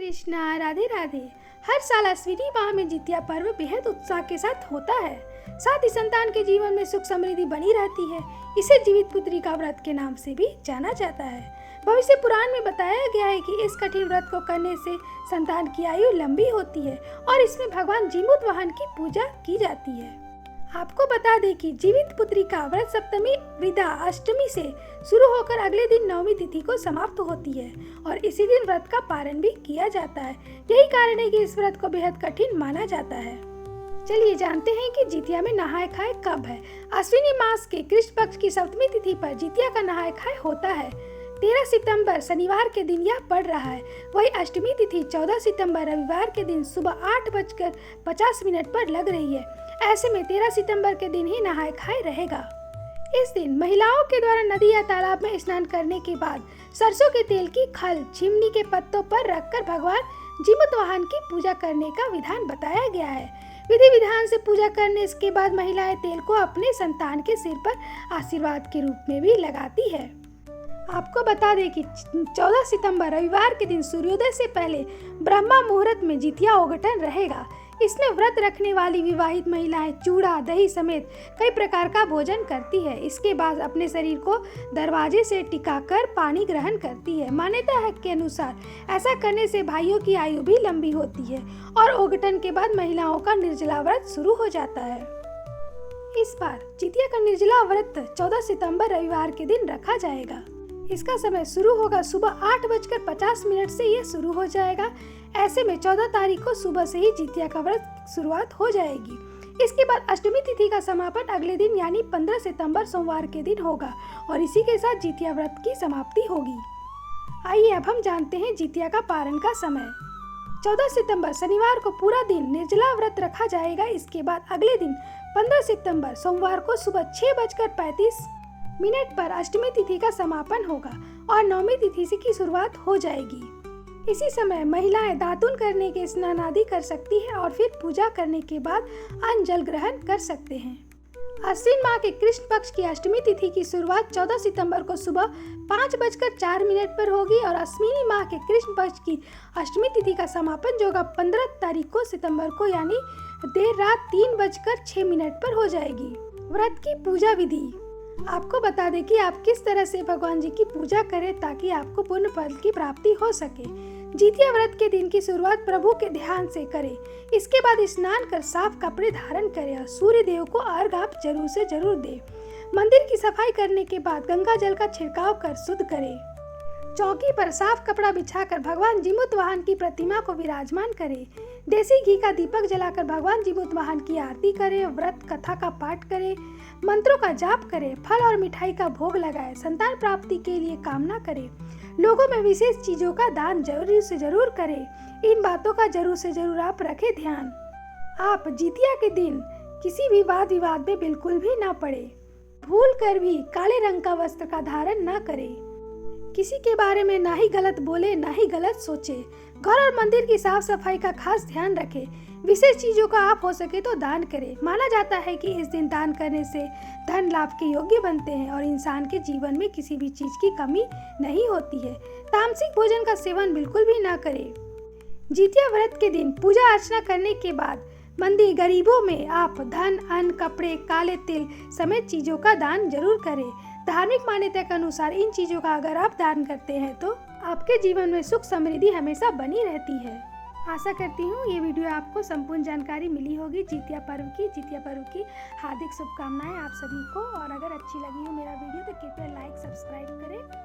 कृष्णा, राधे राधे। हर साल अश्विनी माह में जितिया पर्व बेहद उत्साह के साथ होता है। साथ ही संतान के जीवन में सुख समृद्धि बनी रहती है। इसे जीवित पुत्री का व्रत के नाम से भी जाना जाता है। भविष्य पुराण में बताया गया है कि इस कठिन व्रत को करने से संतान की आयु लंबी होती है और इसमें भगवान जिमुतवाहन की पूजा की जाती है। आपको बता दें कि जीवित पुत्री का व्रत सप्तमी विदा अष्टमी से शुरू होकर अगले दिन नवमी तिथि को समाप्त होती है और इसी दिन व्रत का पारण भी किया जाता है। यही कारण है कि इस व्रत को बेहद कठिन माना जाता है। चलिए जानते हैं कि जितिया में नहाय खाए कब है। अश्विनी मास के कृष्ण पक्ष की सप्तमी तिथि पर जितिया का नहाय खाए होता है। 13 सितंबर शनिवार के दिन यह पड़ रहा है। वही अष्टमी तिथि 14 सितंबर रविवार के दिन सुबह 8:50 पर लग रही है। ऐसे में 13 सितंबर के दिन ही नहाय खाए रहेगा। इस दिन महिलाओं के द्वारा नदी या तालाब में स्नान करने के बाद सरसों के तेल की खल चिमनी के पत्तों पर रखकर भगवान जिमुतवाहन की पूजा करने का विधान बताया गया है। विधि विधान से पूजा करने के बाद महिलाएं तेल को अपने संतान के सिर पर आशीर्वाद के रूप में भी लगाती है। आपको बता दें कि 14 सितंबर रविवार के दिन सूर्योदय से पहले ब्रह्मा मुहूर्त में जितिया ओघटन रहेगा। इसमें व्रत रखने वाली विवाहित महिलाएं चूड़ा दही समेत कई प्रकार का भोजन करती है। इसके बाद अपने शरीर को दरवाजे से टिकाकर पानी ग्रहण करती है। मान्यता है के अनुसार ऐसा करने से भाइयों की आयु भी लंबी होती है और ओघटन के बाद महिलाओं का निर्जला व्रत शुरू हो जाता है। इस बार जितिया का निर्जला व्रत 14 सितंबर रविवार के दिन रखा जाएगा। इसका समय शुरू होगा सुबह 8:50 से यह शुरू हो जाएगा। ऐसे में 14 तारीख को सुबह से ही जितिया का व्रत शुरुआत हो जाएगी। इसके बाद अष्टमी तिथि का समापन अगले दिन यानी 15 सितंबर सोमवार के दिन होगा और इसी के साथ जितिया व्रत की समाप्ति होगी। आइए अब हम जानते हैं जितिया का पारण का समय। 14 सितंबर शनिवार को पूरा दिन निर्जला व्रत रखा जाएगा। इसके बाद अगले दिन 15 सितंबर सोमवार को सुबह 6:35 पर अष्टमी तिथि का समापन होगा और नवमी तिथि की शुरुआत हो जाएगी। इसी समय महिलाएं दातुन करने के स्नान आदि कर सकती है और फिर पूजा करने के बाद अन्न जल ग्रहण कर सकते हैं। अश्विन माह के कृष्ण पक्ष की अष्टमी तिथि की शुरुआत 14 सितंबर को सुबह 5:04 पर होगी और अश्विनी माह के कृष्ण पक्ष की अष्टमी तिथि का समापन जो होगा 15 तारीख को सितंबर को यानी देर रात 3:06 पर हो जाएगी। व्रत की पूजा विधि। आपको बता दें कि आप किस तरह से भगवान जी की पूजा करें ताकि आपको पुण्य फल की प्राप्ति हो सके। जितिया व्रत के दिन की शुरुआत प्रभु के ध्यान से करें। इसके बाद स्नान कर साफ कपड़े धारण करें और सूर्य देव को अर्घ आप जरूर से जरूर दें। मंदिर की सफाई करने के बाद गंगा जल का छिड़काव कर शुद्ध करें। चौकी पर साफ कपड़ा बिछाकर भगवान जिमुतवाहन की प्रतिमा को विराजमान करें। देसी घी का दीपक जलाकर भगवान जिमुतवाहन की आरती करें। व्रत कथा का पाठ करें। मंत्रों का जाप करें। फल और मिठाई का भोग लगाएं। संतान प्राप्ति के लिए कामना करें। लोगों में विशेष चीजों का दान जरूर से जरूर करें। इन बातों का जरूर से जरूर आप रखें ध्यान। आप जितिया के दिन किसी भी वाद विवाद में बिल्कुल भी ना पड़े। भूल कर भी काले रंग का वस्त्र का धारण ना करें। किसी के बारे में ना ही गलत बोले ना ही गलत सोचे। घर और मंदिर की साफ सफाई का खास ध्यान रखें। विशेष चीजों का आप हो सके तो दान करें। माना जाता है कि इस दिन दान करने से धन लाभ के योग्य बनते हैं और इंसान के जीवन में किसी भी चीज की कमी नहीं होती है। तामसिक भोजन का सेवन बिल्कुल भी ना करें। जितिया व्रत के दिन पूजा अर्चना करने के बाद मंदिर गरीबों में आप धन अन्न कपड़े काले तिल समेत चीजों का दान जरूर करें। धार्मिक मान्यता के अनुसार इन चीजों का अगर आप दान करते हैं तो आपके जीवन में सुख समृद्धि हमेशा बनी रहती है। आशा करती हूँ ये वीडियो आपको संपूर्ण जानकारी मिली होगी जितिया पर्व की हार्दिक शुभकामनाएं आप सभी को। और अगर अच्छी लगी हो मेरा वीडियो तो कृपया लाइक सब्सक्राइब करें।